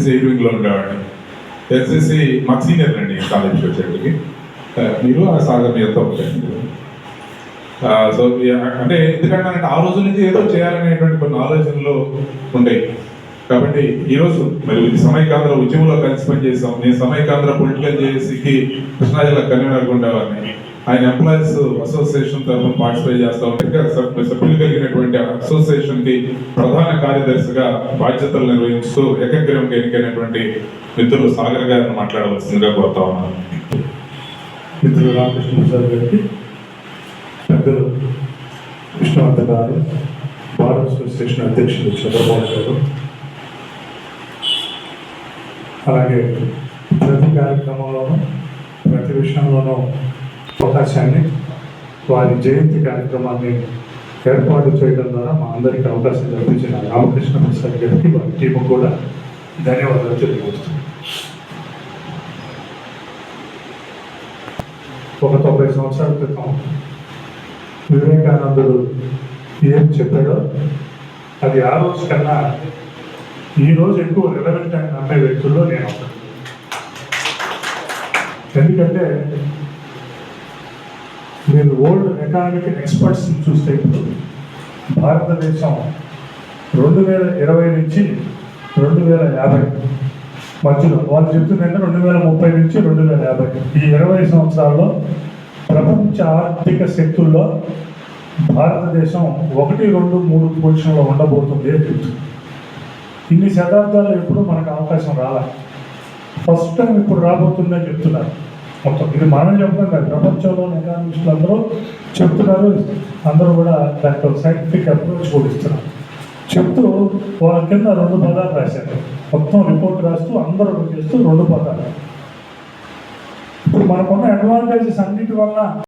NCC ఎయిరింగ్లో ఉండేవాడిని. NCC మాకు senior అండి కాలేజ్కి వచ్చేటికి. మీరు ఆ సాగర్ మీ ఎంత ఉంటాయండి. సో అంటే ఎందుకంటే ఆ రోజు నుంచి ఏదో చేయాలనేటువంటి కొన్ని ఆలోచనలు ఉండేవి. కాబట్టి ఈరోజు మరి ఇది సమైకాంధ్ర ఉద్యమంలో కలిసి పనిచేసాం. నేను సమైకాంధ్ర పొలిటికల్ జేఏసీకి కృష్ణా జిల్లా కన్వీనర్గా ఉండేవాడిని. ఆయన ఎంప్లాయీస్ అసోసియేషన్ తరఫున పార్టిసిపేట్ చేస్తూ ఉంటే సభ్యులు కలిగినటువంటి అసోసియేషన్కి ప్రధాన కార్యదర్శిగా బాధ్యతలు నిర్వహిస్తూ ఏకగ్రీవంగా ఎన్నికైనటువంటి మిత్రులు సాగర్ గారిని మాట్లాడవలసిందిగా కోరుతా ఉన్నాను. మిత్రులు రామకృష్ణ ప్రసాద్ గారికి, పెద్దలు కృష్ణవంత గారు, బార్ అసోసియేషన్ అధ్యక్షులు చంద్రబాబు గారు, అలాగే ప్రతి కార్యక్రమంలోనూ ప్రతి విషయంలోనూ అవకాశాన్ని వారి జయంతి కార్యక్రమాన్ని ఏర్పాటు చేయడం ద్వారా మా అందరికీ అవకాశం కల్పించిన రామకృష్ణ ప్రసాద్ గారికి వారి టీము కూడా ధన్యవాదాలు తెలియజేస్తున్నాను. ఒక 90 సంవత్సరాల క్రితం వివేకానందుడు ఏం చెప్పాడో అది ఆ రోజు కన్నా ఈ రోజు ఎక్కువ రిలవెంట్ అని నమ్మే వ్యక్తుల్లో నేను. ఎందుకంటే మీరు వరల్డ్ ఎకానమిక్ ఎక్స్పర్ట్స్ని చూస్తే ఇప్పుడు భారతదేశం 2020 నుంచి 2050 మధ్యలో వాళ్ళు చెప్తుందంటే 2030 నుంచి 2050 ఈ 20 సంవత్సరాల్లో ప్రపంచ ఆర్థిక శక్తుల్లో భారతదేశం 1, 2, 3 పొజిషన్లో ఉండబోతుంది అని చెప్తుంది. ఇన్ని శతాబ్దాలు ఎప్పుడు మనకు అవకాశం రావాలి, ఫస్ట్ టైం ఇప్పుడు రాబోతుందని చెప్తున్నారు. మొత్తం ఇది మనం చెప్పడం కాదు, ప్రపంచంలోని ఎకానమిస్టులు అందరూ చెప్తున్నారు. అందరూ కూడా దాంట్లో సైంటిఫిక్ అప్రోచ్ కూడా ఇస్తున్నారు. చెప్తూ వాళ్ళ కింద 2 పదాలు రాశారు. మొత్తం రిపోర్ట్ రాస్తూ అందరూ చేస్తూ 2 పదాలు. ఇప్పుడు మనకున్న అడ్వాంటేజెస్ అన్నిటి వల్ల